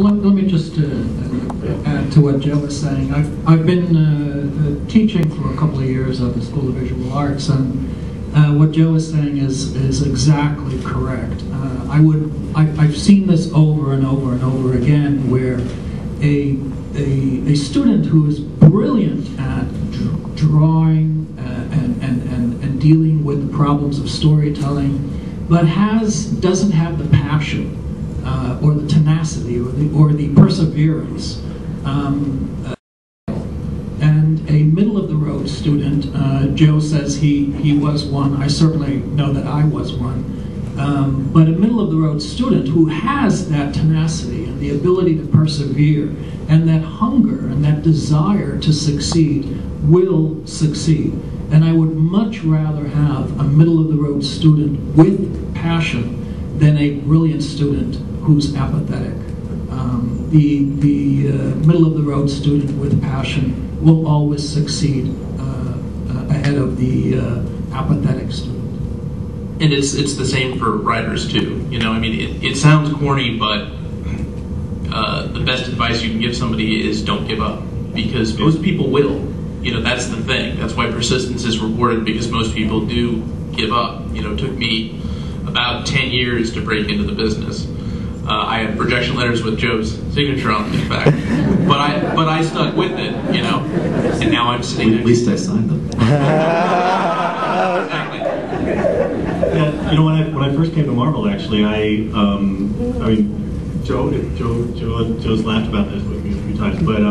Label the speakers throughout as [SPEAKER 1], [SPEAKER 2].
[SPEAKER 1] Let me just add to what Joe was saying. I've been teaching for a couple of years at the School of Visual Arts, and what Joe is saying is exactly correct. I've seen this over and over and over again, where a student who is brilliant at drawing and dealing with the problems of storytelling, but doesn't have the passion or the tenacity or the perseverance. And a middle-of-the-road student, Joe says he was one. I certainly know that I was one. But a middle-of-the-road student who has that tenacity and the ability to persevere and that hunger and that desire to succeed will succeed. And I would much rather have a middle-of-the-road student with passion than a brilliant student who's apathetic. The middle-of-the-road student with passion will always succeed ahead of the apathetic student.
[SPEAKER 2] And it's the same for writers too. You know, I mean, it sounds corny, but the best advice you can give somebody is don't give up, because most people will. You know, that's the thing. That's why persistence is rewarded, because most people do give up. You know, it took me about 10 years to break into the business. I had projection letters with Joe's signature on them, in fact, but I stuck with it, you know, and now I'm sitting.
[SPEAKER 3] At least I signed them.
[SPEAKER 2] Exactly.
[SPEAKER 4] Yeah, you know, when I first came to Marvel, actually, I mean, Joe's laughed about this with me a few times, but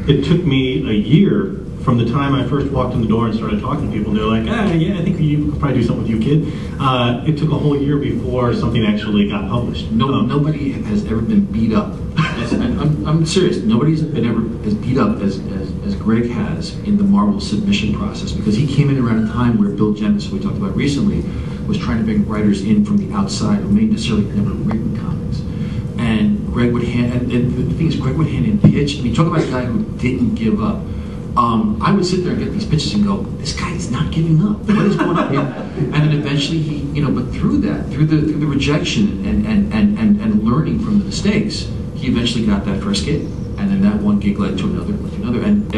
[SPEAKER 4] it took me a year from the time I first walked in the door and started talking to people. And they're like, yeah, I think you could probably do something with you, kid. It took a whole year before something actually got published.
[SPEAKER 3] Nobody has ever been beat up. I'm serious. Nobody's been ever as beat up as Greg has in the Marvel submission process, because he came in around a time where Bill Jemas, who we talked about recently, was trying to bring writers in from the outside who may necessarily never written comics. And Greg would and the thing is, Greg would hand in pitch. I mean, talk about a guy who didn't give up. I would sit there and get these pitches and go, this guy is not giving up. What is going on here? And then eventually he, you know, but through the rejection and learning from the mistakes, he eventually got that first gig. And then that one gig led to another, and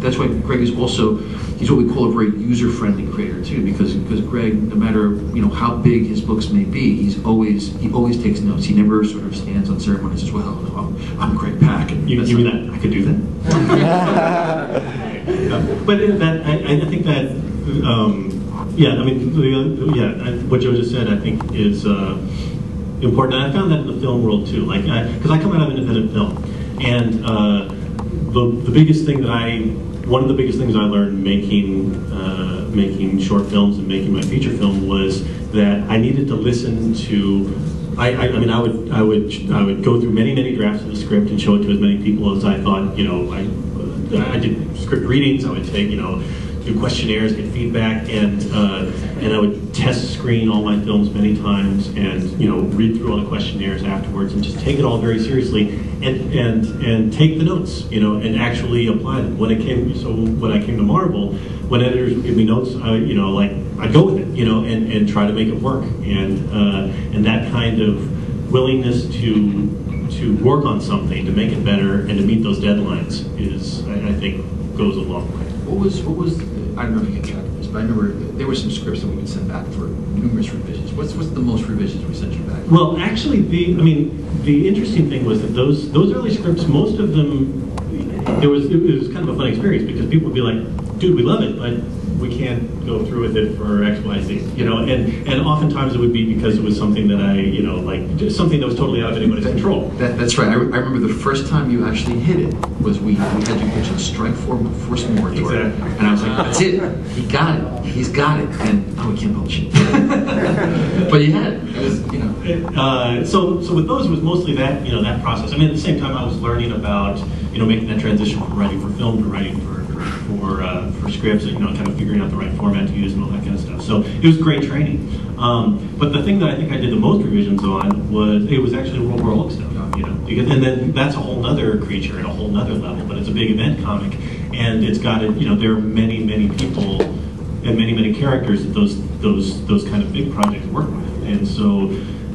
[SPEAKER 3] that's why Greg is also, he's what we call a very user-friendly creator too, because Greg, no matter, you know, how big his books may be, he always takes notes. He never sort of stands on ceremony and says, well, no, I'm Greg Pak. And
[SPEAKER 4] you mean that I could do that? But that I think that yeah, I mean, what Joe just said, I think is important. And I found that in the film world too, like, because I come out of independent film, and the biggest thing one of the biggest things I learned making short films and making my feature film was that I needed to listen to. I mean, I would go through many drafts of the script and show it to as many people as I thought. You know, I did script readings. I would take, you know, do questionnaires, get feedback, and I would test screen all my films many times, and, you know, read through all the questionnaires afterwards, and just take it all very seriously, and take the notes, you know, and actually apply them. When I came to Marvel, when editors would give me notes, you know, like, I'd go with it, you know, and try to make it work, and that kind of willingness to work on something, to make it better, and to meet those deadlines is, I think, goes a long way.
[SPEAKER 3] What was I don't know if you can track this, but I remember there were some scripts that we would send back for numerous revisions. What's the most revisions we sent you back?
[SPEAKER 4] Well, actually, the interesting thing was that those early scripts, most of them, it was kind of a fun experience, because people would be like, dude, we love it, but we can't go through with it for X, Y, Z, you know, and oftentimes it would be because it was something that I, you know, like, just something that was totally out of anybody's control.
[SPEAKER 3] That's right. I remember the first time you actually hit it was we had you pitch a strike force moratorium.
[SPEAKER 4] Exactly.
[SPEAKER 3] And I was like, that's it. He got it. He's got it. And we can't publish it. But you had it. It was, you know.
[SPEAKER 4] So with those, it was mostly that, you know, that process. I mean, at the same time, I was learning about, you know, making that transition from writing for film to writing for scripts, and, you know, kind of figuring out the right format to use and all that kind of stuff. So it was great training. But the thing that I think I did the most revisions on was actually World War Hulk stuff, you know, and then that's a whole nother creature and a whole nother level. But it's a big event comic, and it's got you know, there are many people and many characters that those kind of big projects work with, and so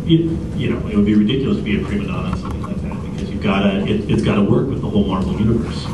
[SPEAKER 4] you know, it would be ridiculous to be a prima donna on something like that, because You've gotta, it's gotta work with the whole Marvel universe.